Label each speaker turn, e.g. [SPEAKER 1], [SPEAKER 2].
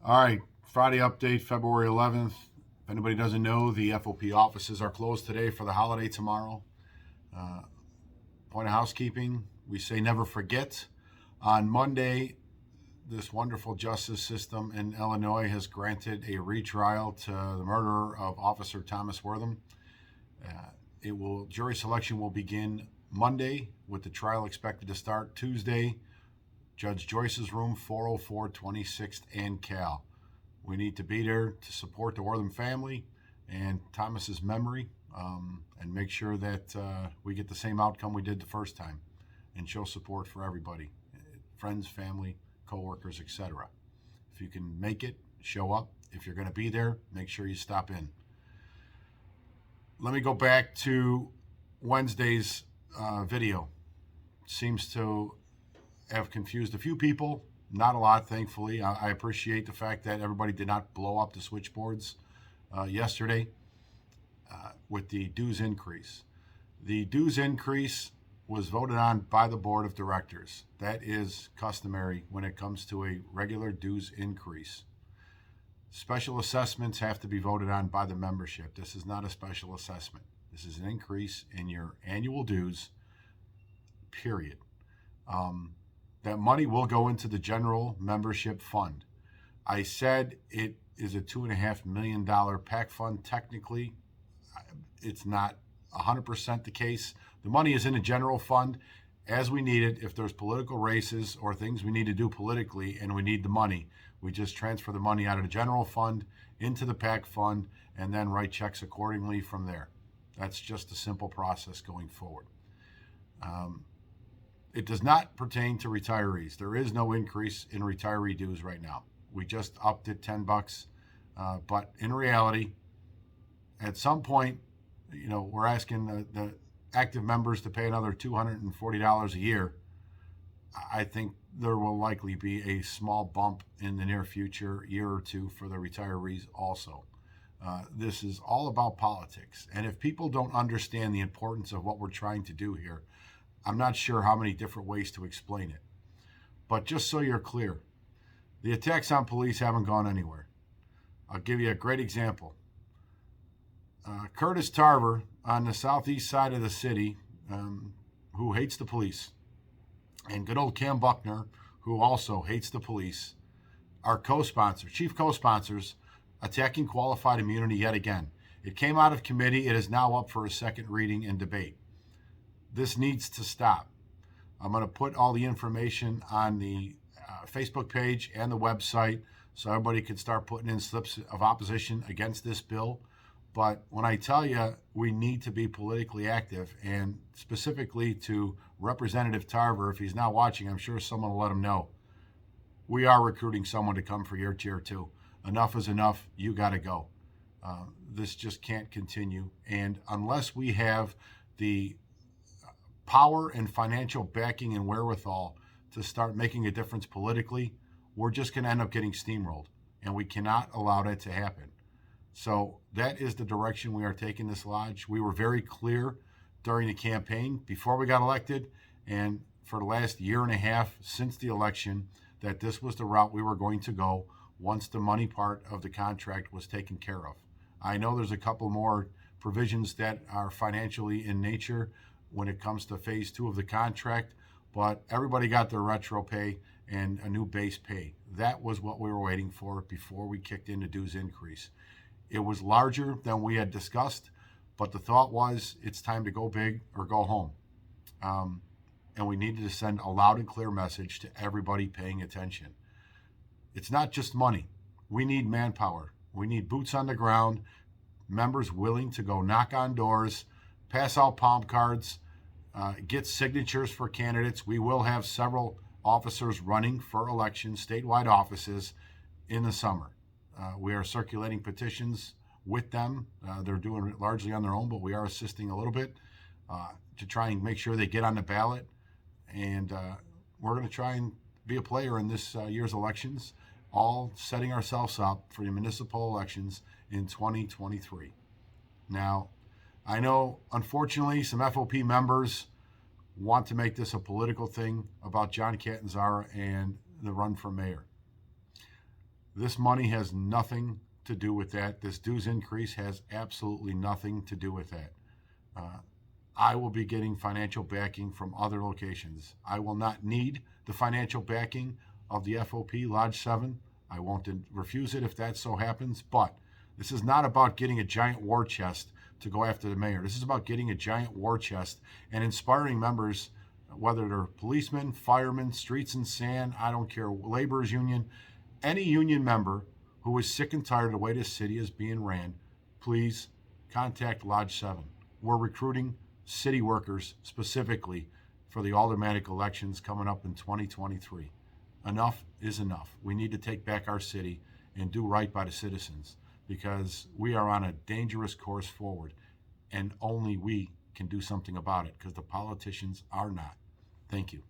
[SPEAKER 1] All right, Friday update, February 11th. If anybody doesn't know, the FOP offices are closed today for the holiday tomorrow. Uh, Point of housekeeping, we say never forget. On Monday, this wonderful justice system in Illinois has granted a retrial to the murderer of Officer Thomas Wortham. Jury selection will begin Monday, with the trial expected to start Tuesday. Judge Joyce's room, 404 26th and Cal. We need to be there to support the Wortham family and Thomas's memory, and make sure that we get the same outcome we did the first time, and show support for everybody, friends, family, coworkers, etc. If you can make it, show up. If you're going to be there, make sure you stop in. Let me go back to Wednesday's video. Seems to have confused a few people. Not a lot, thankfully. I appreciate the fact that everybody did not blow up the switchboards yesterday with the dues increase. The dues increase was voted on by the board of directors. That is customary when it comes to a regular dues increase. Special assessments have to be voted on by the membership. This is not a special assessment. This is an increase in your annual dues, period. That money will go into the general membership fund. I said it is a $2.5 million PAC fund. Technically, it's not 100% the case. The money is in a general fund as we need it. If there's political races or things we need to do politically and we need the money, we just transfer the money out of the general fund into the PAC fund and then write checks accordingly from there. That's just a simple process going forward. It does not pertain to retirees. There is no increase in retiree dues right now. We just upped it $10, but in reality, at some point, we're asking the active members to pay another $240 a year. I think there will likely be a small bump in the near future, year or two, for the retirees also. This is all about politics. And if people don't understand the importance of what we're trying to do here, I'm not sure how many different ways to explain it. But just so you're clear, the attacks on police haven't gone anywhere. I'll give you a great example. Curtis Tarver on the southeast side of the city, who hates the police, and good old Cam Buckner, who also hates the police, are co-sponsors, chief co-sponsors, attacking qualified immunity yet again. It came out of committee. It is now up for a second reading and debate. This needs to stop. I'm going to put all the information on the Facebook page and the website so everybody can start putting in slips of opposition against this bill. But when I tell you we need to be politically active, and specifically to Representative Tarver, if he's not watching, I'm sure someone will let him know. We are recruiting someone to come for your tier 2. Enough is enough. You got to go. This just can't continue. And unless we have the power and financial backing and wherewithal to start making a difference politically, we're just going to end up getting steamrolled. And we cannot allow that to happen. So that is the direction we are taking this lodge. We were very clear during the campaign before we got elected and for the last year and a half since the election that this was the route we were going to go once the money part of the contract was taken care of. I know there's a couple more provisions that are financially in nature when it comes to phase 2 of the contract, but everybody got their retro pay and a new base pay. That was what we were waiting for before we kicked in the dues increase. It was larger than we had discussed, but the thought was it's time to go big or go home. And we needed to send a loud and clear message to everybody paying attention. It's not just money. We need manpower. We need boots on the ground, members willing to go knock on doors, pass out palm cards, get signatures for candidates. We will have several officers running for election, statewide offices, in the summer. We are circulating petitions with them. They're doing it largely on their own, but we are assisting a little bit to try and make sure they get on the ballot. And we're going to try and be a player in this year's elections, all setting ourselves up for the municipal elections in 2023. Now, I know, unfortunately, some FOP members want to make this a political thing about John Catanzara and the run for mayor. This money has nothing to do with that. This dues increase has absolutely nothing to do with that. I will be getting financial backing from other locations. I will not need the financial backing of the FOP Lodge 7. I won't refuse it if that so happens, but this is not about getting a giant war chest to go after the mayor. This is about getting a giant war chest and inspiring members, whether they're policemen, firemen, streets and sand, I don't care, laborers union, any union member who is sick and tired of the way this city is being ran, please contact Lodge 7. We're recruiting city workers specifically for the aldermanic elections coming up in 2023. Enough is enough. We need to take back our city and do right by the citizens, because we are on a dangerous course forward, and only we can do something about it, because the politicians are not. Thank you.